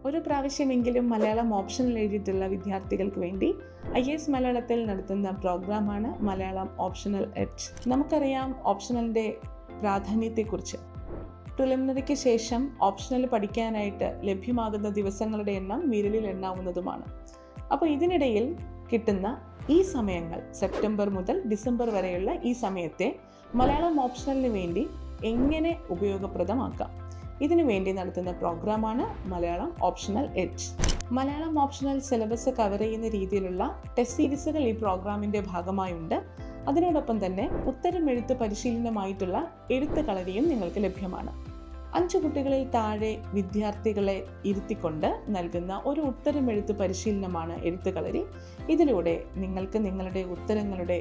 ഒരു പ്രാവശ്യമെങ്കിലും മലയാളം ഓപ്ഷണൽ എഴുതിയിട്ടുള്ള വിദ്യാർത്ഥികൾക്ക് വേണ്ടി IAS മലയാളത്തിൽ നടത്തുന്ന പ്രോഗ്രാമാണ് മലയാളം ഓപ്ഷണൽ എഡ്ജ്. നമുക്കറിയാം ഓപ്ഷണലിൻ്റെ പ്രാധാന്യത്തെക്കുറിച്ച്. പ്രിലിമിനറിക്ക് ശേഷം ഓപ്ഷണൽ പഠിക്കാനായിട്ട് ലഭ്യമാകുന്ന ദിവസങ്ങളുടെ എണ്ണം വിരലിൽ എണ്ണാവുന്നതുമാണ്. അപ്പോൾ ഇതിനിടയിൽ കിട്ടുന്ന ഈ സമയങ്ങൾ, സെപ്റ്റംബർ മുതൽ ഡിസംബർ വരെയുള്ള ഈ സമയത്തെ മലയാളം ഓപ്ഷണലിന് വേണ്ടി എങ്ങനെ ഉപയോഗപ്രദമാക്കാം, ഇതിനു വേണ്ടി നടത്തുന്ന പ്രോഗ്രാമാണ് Malayalam optional edge. Malayalam optional syllabus cover ചെയ്യുന്ന രീതിയിലുള്ള ടെസ്റ്റ് സീരീസുകൾ ഈ പ്രോഗ്രാമിൻ്റെ ഭാഗമായുണ്ട്. അതിനോടൊപ്പം തന്നെ ഉത്തരമെഴുത്ത് പരിശീലനമായിട്ടുള്ള എഴുത്ത് കളരിയും നിങ്ങൾക്ക് ലഭ്യമാണ്. 5 കുട്ടികളിൽ താഴെ വിദ്യാർത്ഥികളെ ഇരുത്തിക്കൊണ്ട് നൽകുന്ന ഒരു ഉത്തരമെഴുത്ത് പരിശീലനമാണ് എഴുത്ത് കളരി. ഇതിലൂടെ നിങ്ങൾക്ക് നിങ്ങളുടെ ഉത്തരങ്ങളുടെ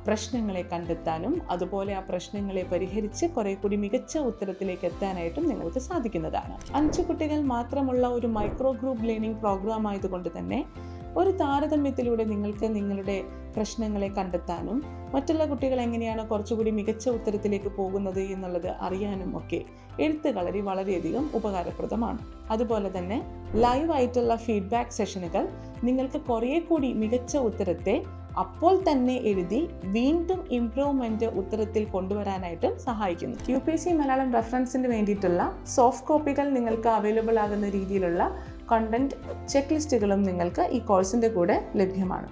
പ്രശ്നങ്ങളെ കണ്ടെത്താനും അതുപോലെ ആ പ്രശ്നങ്ങളെ പരിഹരിച്ച് കുറെ കൂടി മികച്ച ഉത്തരത്തിലേക്ക് എത്താനായിട്ടും നിങ്ങൾക്ക് സാധിക്കുന്നതാണ്. 5 കുട്ടികൾ മാത്രമുള്ള ഒരു മൈക്രോ ഗ്രൂപ്പ് ലേണിംഗ് പ്രോഗ്രാം ആയതുകൊണ്ട് തന്നെ ഒരു താരതമ്യത്തിലൂടെ നിങ്ങൾക്ക് നിങ്ങളുടെ പ്രശ്നങ്ങളെ കണ്ടെത്താനും മറ്റുള്ള കുട്ടികൾ എങ്ങനെയാണ് കുറച്ചുകൂടി മികച്ച ഉത്തരത്തിലേക്ക് പോകുന്നത് എന്നുള്ളത് അറിയാനും ഒക്കെ എഴുത്ത് കളരി വളരെയധികം ഉപകാരപ്രദമാണ്. അതുപോലെ തന്നെ ലൈവ് ആയിട്ടുള്ള ഫീഡ്ബാക്ക് സെഷനുകൾ നിങ്ങൾക്ക് കുറേ കൂടി മികച്ച ഉത്തരത്തെ അപ്പോൾ തന്നെ എഴുതി വീണ്ടും ഇംപ്രൂവ്മെൻറ്റ് ഉത്തരത്തിൽ കൊണ്ടുവരാനായിട്ട് സഹായിക്കുന്നു. UPSC മലയാളം റെഫറൻസിന് വേണ്ടിയിട്ടുള്ള സോഫ്റ്റ് കോപ്പികൾ നിങ്ങൾക്ക് അവൈലബിൾ ആകുന്ന രീതിയിലുള്ള കണ്ടന്റ് ചെക്ക് ലിസ്റ്റുകളും നിങ്ങൾക്ക് ഈ കോഴ്സിൻ്റെ കൂടെ ലഭ്യമാണ്.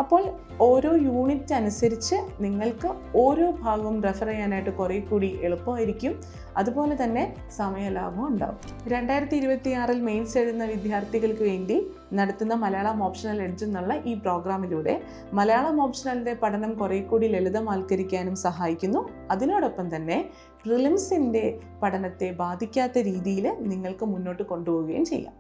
അപ്പോൾ ഓരോ യൂണിറ്റ് അനുസരിച്ച് നിങ്ങൾക്ക് ഓരോ ഭാഗവും റെഫർ ചെയ്യാനായിട്ട് കുറേ കൂടി എളുപ്പമായിരിക്കും. അതുപോലെ തന്നെ സമയലാഭം ഉണ്ടാവും. 2026 മെയിൻസ് എഴുതുന്ന വിദ്യാർത്ഥികൾക്ക് വേണ്ടി നടത്തുന്ന മലയാളം ഓപ്ഷണൽ എഡ്ജ് എന്നുള്ള ഈ പ്രോഗ്രാമിലൂടെ മലയാളം ഓപ്ഷണലിൻ്റെ പഠനം കുറേ കൂടി ലളിതവൽക്കരിക്കാനും സഹായിക്കുന്നു. അതിനോടൊപ്പം തന്നെ പ്രിലിംസിൻ്റെ പഠനത്തെ ബാധിക്കാത്ത രീതിയിൽ നിങ്ങൾക്ക് മുന്നോട്ട് കൊണ്ടുപോവുകയും ചെയ്യാം.